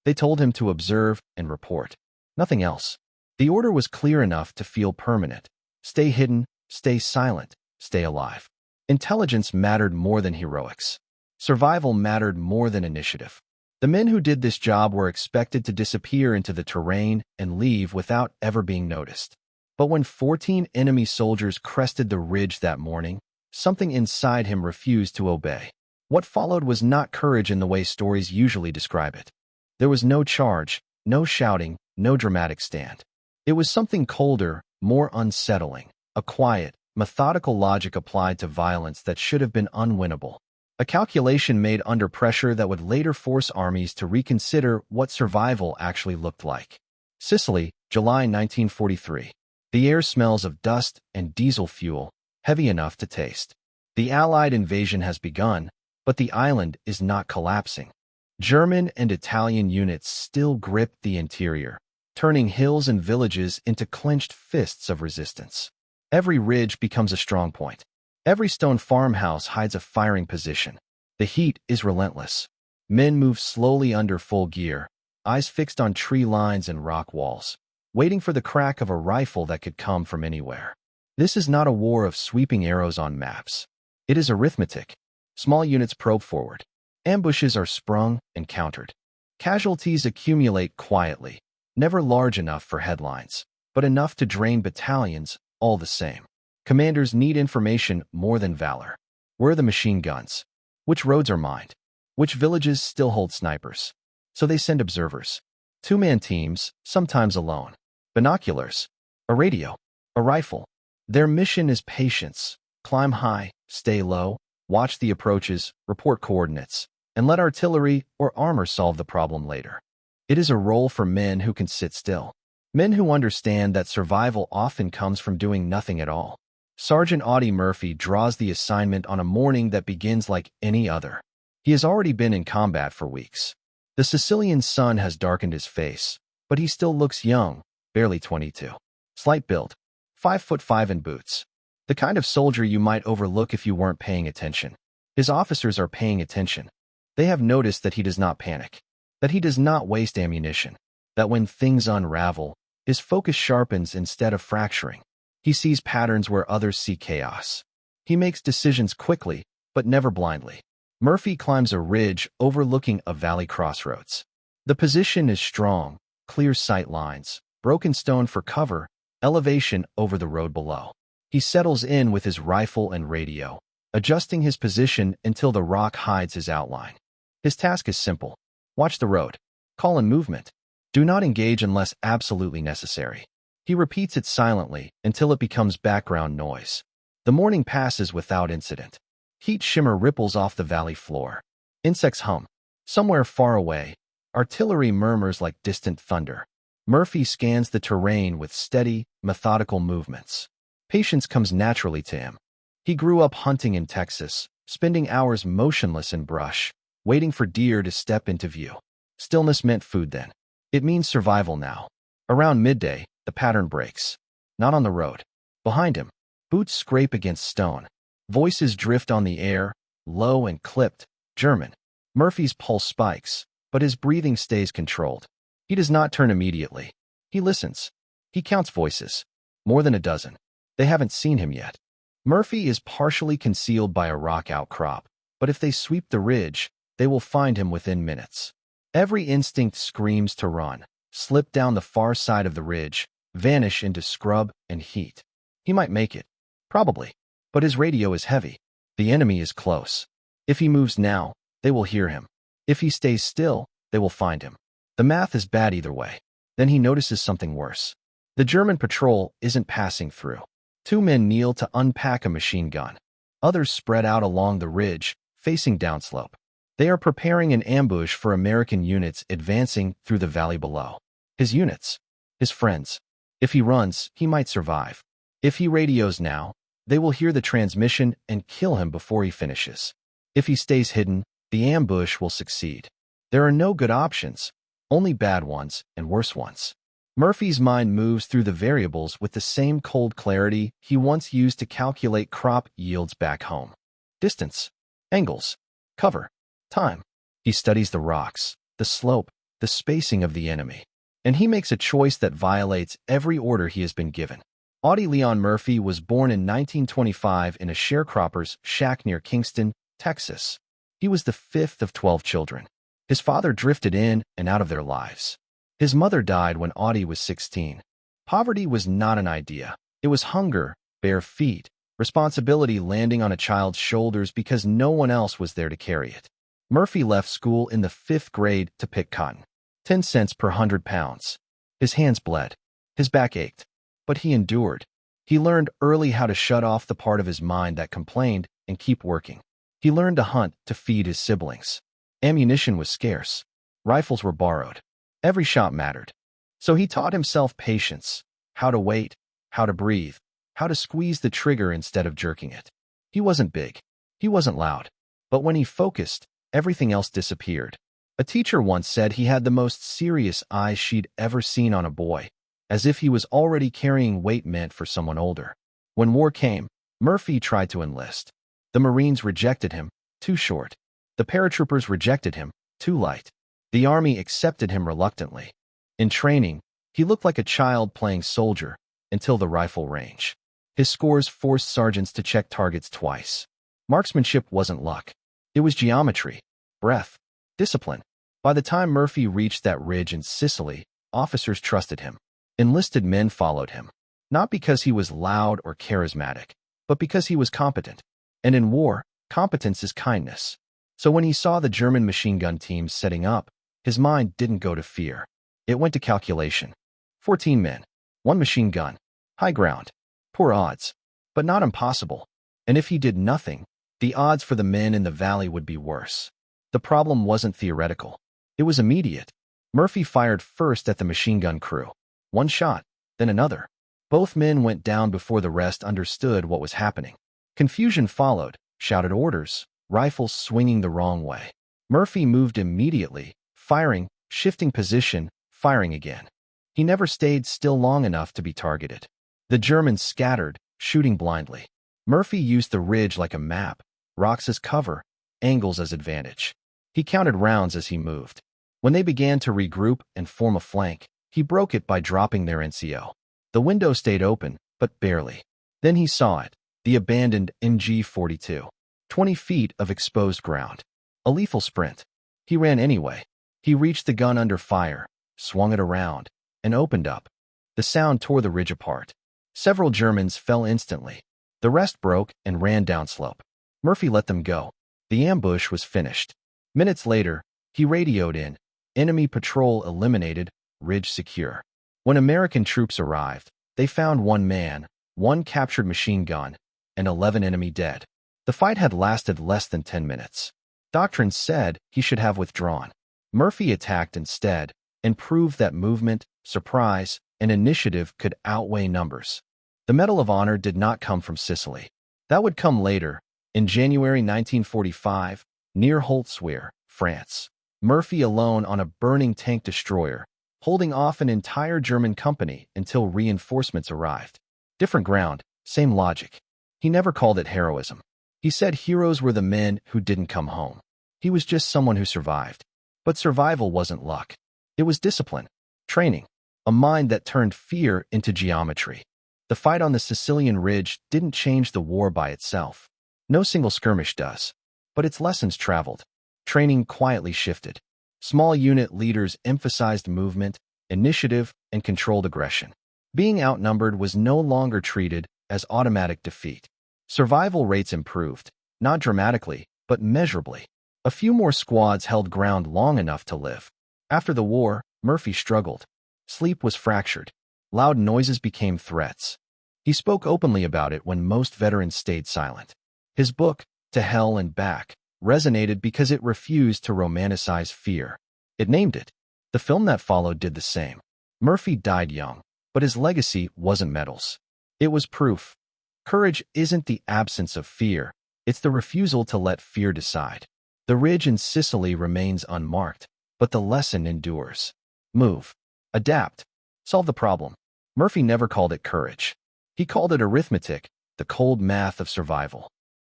They told him to observe and report. Nothing else. The order was clear enough to feel permanent. Stay hidden, stay silent, stay alive. Intelligence mattered more than heroics. Survival mattered more than initiative. The men who did this job were expected to disappear into the terrain and leave without ever being noticed. But when 14 enemy soldiers crested the ridge that morning, something inside him refused to obey. What followed was not courage in the way stories usually describe it. There was no charge, no shouting, no dramatic stand. It was something colder, more unsettling, a quiet, methodical logic applied to violence that should have been unwinnable. A calculation made under pressure that would later force armies to reconsider what survival actually looked like. Sicily, July 1943. The air smells of dust and diesel fuel, heavy enough to taste. The Allied invasion has begun, but the island is not collapsing. German and Italian units still grip the interior, turning hills and villages into clenched fists of resistance. Every ridge becomes a strong point. Every stone farmhouse hides a firing position. The heat is relentless. Men move slowly under full gear, eyes fixed on tree lines and rock walls, waiting for the crack of a rifle that could come from anywhere. This is not a war of sweeping arrows on maps. It is arithmetic. Small units probe forward. Ambushes are sprung and countered. Casualties accumulate quietly, never large enough for headlines, but enough to drain battalions all the same. Commanders need information more than valor. Where are the machine guns? Which roads are mined? Which villages still hold snipers? So they send observers. Two-man teams, sometimes alone. Binoculars. A radio. A rifle. Their mission is patience. Climb high, stay low, watch the approaches, report coordinates, and let artillery or armor solve the problem later. It is a role for men who can sit still. Men who understand that survival often comes from doing nothing at all. Sergeant Audie Murphy draws the assignment on a morning that begins like any other. He has already been in combat for weeks. The Sicilian sun has darkened his face, but he still looks young, barely 22. Slight build, 5'5" in boots. The kind of soldier you might overlook if you weren't paying attention. His officers are paying attention. They have noticed that he does not panic, that he does not waste ammunition, that when things unravel, his focus sharpens instead of fracturing. He sees patterns where others see chaos. He makes decisions quickly, but never blindly. Murphy climbs a ridge overlooking a valley crossroads. The position is strong, clear sight lines, broken stone for cover, elevation over the road below. He settles in with his rifle and radio, adjusting his position until the rock hides his outline. His task is simple. Watch the road. Call in movement. Do not engage unless absolutely necessary. He repeats it silently until it becomes background noise. The morning passes without incident. Heat shimmer ripples off the valley floor. Insects hum. Somewhere far away, artillery murmurs like distant thunder. Murphy scans the terrain with steady, methodical movements. Patience comes naturally to him. He grew up hunting in Texas, spending hours motionless in brush, waiting for deer to step into view. Stillness meant food then. It means survival now. Around midday, the pattern breaks. Not on the road. Behind him, boots scrape against stone. Voices drift on the air, low and clipped, German. Murphy's pulse spikes, but his breathing stays controlled. He does not turn immediately. He listens. He counts voices. More than a dozen. They haven't seen him yet. Murphy is partially concealed by a rock outcrop, but if they sweep the ridge, they will find him within minutes. Every instinct screams to run, slip down the far side of the ridge, vanish into scrub and heat. He might make it. Probably. But his radio is heavy. The enemy is close. If he moves now, they will hear him. If he stays still, they will find him. The math is bad either way. Then he notices something worse. The German patrol isn't passing through. Two men kneel to unpack a machine gun. Others spread out along the ridge, facing downslope. They are preparing an ambush for American units advancing through the valley below. His units. His friends. If he runs, he might survive. If he radios now, they will hear the transmission and kill him before he finishes. If he stays hidden, the ambush will succeed. There are no good options, only bad ones and worse ones. Murphy's mind moves through the variables with the same cold clarity he once used to calculate crop yields back home. Distance, angles, cover, time. He studies the rocks, the slope, the spacing of the enemy. And he makes a choice that violates every order he has been given. Audie Leon Murphy was born in 1925 in a sharecropper's shack near Kingston, Texas. He was the fifth of 12 children. His father drifted in and out of their lives. His mother died when Audie was 16. Poverty was not an idea. It was hunger, bare feet, responsibility landing on a child's shoulders because no one else was there to carry it. Murphy left school in the 5th grade to pick cotton. 10 cents per 100 pounds. His hands bled. His back ached. But he endured. He learned early how to shut off the part of his mind that complained and keep working. He learned to hunt to feed his siblings. Ammunition was scarce. Rifles were borrowed. Every shot mattered. So he taught himself patience, how to wait, how to breathe, how to squeeze the trigger instead of jerking it. He wasn't big. He wasn't loud. But when he focused, everything else disappeared. A teacher once said he had the most serious eyes she'd ever seen on a boy, as if he was already carrying weight meant for someone older. When war came, Murphy tried to enlist. The Marines rejected him, too short. The paratroopers rejected him, too light. The Army accepted him reluctantly. In training, he looked like a child playing soldier until the rifle range. His scores forced sergeants to check targets twice. Marksmanship wasn't luck. It was geometry, breath, discipline. By the time Murphy reached that ridge in Sicily, officers trusted him. Enlisted men followed him, not because he was loud or charismatic, but because he was competent. And in war, competence is kindness. So when he saw the German machine gun teams setting up, his mind didn't go to fear. It went to calculation. 14 men, 1 machine gun, high ground, poor odds, but not impossible. And if he did nothing, the odds for the men in the valley would be worse. The problem wasn't theoretical. It was immediate. Murphy fired first at the machine gun crew. 1 shot, then another. Both men went down before the rest understood what was happening. Confusion followed, shouted orders, rifles swinging the wrong way. Murphy moved immediately, firing, shifting position, firing again. He never stayed still long enough to be targeted. The Germans scattered, shooting blindly. Murphy used the ridge like a map, rocks as cover, angles as advantage. He counted rounds as he moved. When they began to regroup and form a flank, he broke it by dropping their NCO. The window stayed open, but barely. Then he saw it, the abandoned MG-42. 20 feet of exposed ground. A lethal sprint. He ran anyway. He reached the gun under fire, swung it around, and opened up. The sound tore the ridge apart. Several Germans fell instantly. The rest broke and ran downslope. Murphy let them go. The ambush was finished. Minutes later, he radioed in, enemy patrol eliminated, ridge secure. When American troops arrived, they found 1 man, 1 captured machine gun, and 11 enemy dead. The fight had lasted less than 10 minutes. Doctrine said he should have withdrawn. Murphy attacked instead and proved that movement, surprise, and initiative could outweigh numbers. The Medal of Honor did not come from Sicily. That would come later, in January 1945, near Holtzwihr, France. Murphy alone on a burning tank destroyer, holding off an entire German company until reinforcements arrived. Different ground, same logic. He never called it heroism. He said heroes were the men who didn't come home. He was just someone who survived. But survival wasn't luck. It was discipline, training, a mind that turned fear into geometry. The fight on the Sicilian ridge didn't change the war by itself. No single skirmish does. But its lessons traveled. Training quietly shifted. Small unit leaders emphasized movement, initiative, and controlled aggression. Being outnumbered was no longer treated as automatic defeat. Survival rates improved, not dramatically, but measurably. A few more squads held ground long enough to live. After the war, Murphy struggled. Sleep was fractured. Loud noises became threats. He spoke openly about it when most veterans stayed silent. His book, To Hell and Back, resonated because it refused to romanticize fear. It named it. The film that followed did the same. Murphy died young, but his legacy wasn't medals. It was proof. Courage isn't the absence of fear. It's the refusal to let fear decide. The ridge in Sicily remains unmarked, but the lesson endures. Move. Adapt. Solve the problem. Murphy never called it courage. He called it arithmetic, the cold math of survival.